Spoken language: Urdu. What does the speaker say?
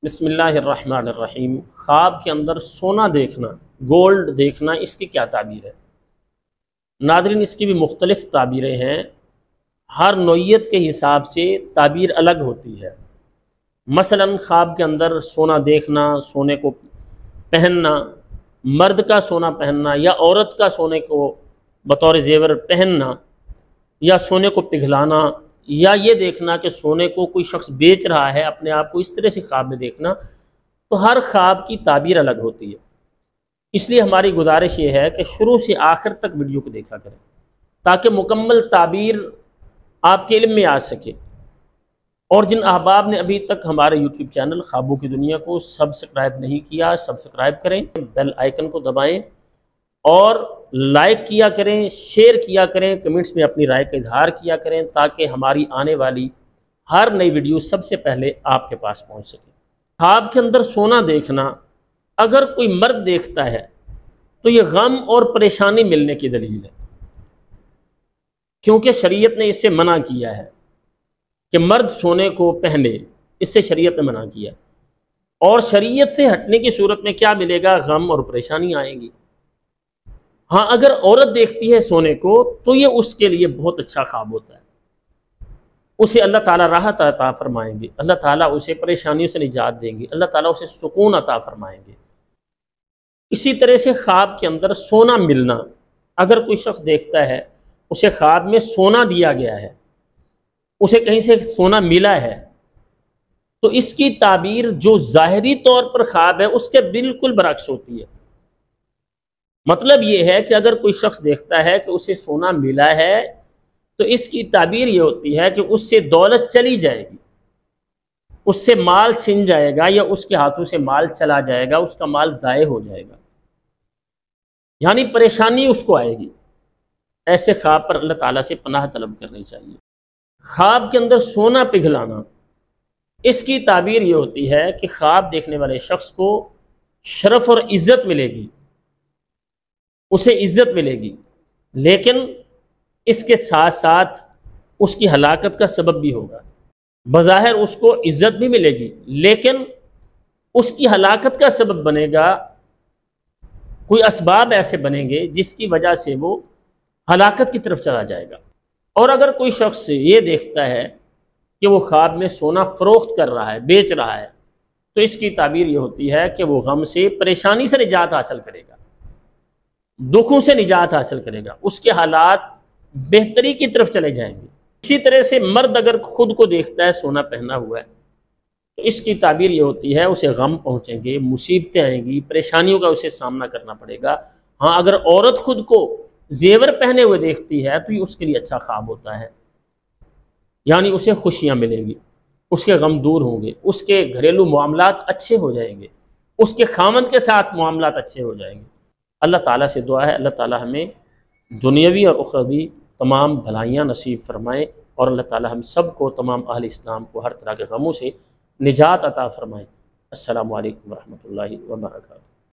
بسم اللہ الرحمن الرحیم۔ خواب کے اندر سونا دیکھنا، گولڈ دیکھنا، اس کی کیا تعبیر ہے؟ ناظرین، اس کی بھی مختلف تعبیریں ہیں، ہر نوعیت کے حساب سے تعبیر الگ ہوتی ہے۔ مثلا خواب کے اندر سونا دیکھنا، سونے کو پہننا، مرد کا سونا پہننا یا عورت کا سونے کو بطور زیور پہننا، یا سونے کو پگھلانا، یا یہ دیکھنا کہ سونے کو کوئی شخص بیچ رہا ہے، اپنے آپ کو اس طرح سے خواب میں دیکھنا، تو ہر خواب کی تعبیر الگ ہوتی ہے۔ اس لیے ہماری گزارش یہ ہے کہ شروع سے آخر تک ویڈیو کو دیکھا کریں تاکہ مکمل تعبیر آپ کے علم میں آ سکے۔ اور جن احباب نے ابھی تک ہمارے یوٹیوب چینل خوابوں کی دنیا کو سبسکرائب نہیں کیا، سبسکرائب کریں، بیل آئیکن کو دبائیں اور لائک کیا کریں، شیئر کیا کریں، کمنٹس میں اپنی رائے کا اظہار کیا کریں تاکہ ہماری آنے والی ہر نئی ویڈیو سب سے پہلے آپ کے پاس پہنچ سکے۔ خواب کے اندر سونا دیکھنا اگر کوئی مرد دیکھتا ہے تو یہ غم اور پریشانی ملنے کی دلیل ہے، کیونکہ شریعت نے اس سے منع کیا ہے کہ مرد سونے کو پہنے، اس سے شریعت نے منع کیا، اور شریعت سے ہٹنے کی صورت میں کیا ملے گا؟ غم اور پریشانی آئیں گی۔ ہاں، اگر عورت دیکھتی ہے سونے کو تو یہ اس کے لیے بہت اچھا خواب ہوتا ہے، اسے اللہ تعالیٰ راحت عطا فرمائیں گے، اللہ تعالیٰ اسے پریشانیوں سے نجات دیں گے، اللہ تعالیٰ اسے سکون عطا فرمائیں گے۔ اسی طرح سے خواب کے اندر سونا ملنا، اگر کوئی شخص دیکھتا ہے اسے خواب میں سونا دیا گیا ہے، اسے کہیں سے سونا ملا ہے، تو اس کی تعبیر جو ظاہری طور پر خواب ہے اس کے بالکل برعکس ہوتی ہے۔ مطلب یہ ہے کہ اگر کوئی شخص دیکھتا ہے کہ اسے سونا ملا ہے تو اس کی تعبیر یہ ہوتی ہے کہ اس سے دولت چلی جائے گی، اس سے مال چھن جائے گا، یا اس کے ہاتھوں سے مال چلا جائے گا، اس کا مال ضائع ہو جائے گا، یعنی پریشانی اس کو آئے گی۔ ایسے خواب پر اللہ تعالیٰ سے پناہ طلب کرنی چاہیے۔ خواب کے اندر سونا پگھلانا، اس کی تعبیر یہ ہوتی ہے کہ خواب دیکھنے والے شخص کو شرف اور عزت ملے گی، اسے عزت ملے گی، لیکن اس کے ساتھ ساتھ اس کی ہلاکت کا سبب بھی ہوگا۔ بظاہر اس کو عزت بھی ملے گی لیکن اس کی ہلاکت کا سبب بنے گا، کوئی اسباب ایسے بنیں گے جس کی وجہ سے وہ ہلاکت کی طرف چلا جائے گا۔ اور اگر کوئی شخص یہ دیکھتا ہے کہ وہ خواب میں سونا فروخت کر رہا ہے، بیچ رہا ہے، تو اس کی تعبیر یہ ہوتی ہے کہ وہ غم سے، پریشانی سے نجات حاصل کرے گا، دکھوں سے نجات حاصل کرے گا، اس کے حالات بہتری کی طرف چلے جائیں گے۔ اسی طرح سے مرد اگر خود کو دیکھتا ہے سونا پہنا ہوا ہے تو اس کی تعبیر یہ ہوتی ہے اسے غم پہنچیں گے، مصیبتیں آئیں گی، پریشانیوں کا اسے سامنا کرنا پڑے گا۔ ہاں، اگر عورت خود کو زیور پہنے ہوئے دیکھتی ہے تو یہ اس کے لیے اچھا خواب ہوتا ہے، یعنی اسے خوشیاں ملیں گی، اس کے غم دور ہوں گے، اس کے گھریلو معاملات اچھے ہو جائیں گے، اس کے خاوند کے ساتھ معاملات اچھے ہو جائیں گے۔ اللہ تعالیٰ سے دعا ہے اللہ تعالیٰ ہمیں دنیاوی اور اخروی تمام بھلائیاں نصیب فرمائیں، اور اللہ تعالیٰ ہم سب کو، تمام اہل اسلام کو، ہر طرح کے غموں سے نجات عطا فرمائیں۔ السلام علیکم ورحمۃ اللہ وبرکاتہ۔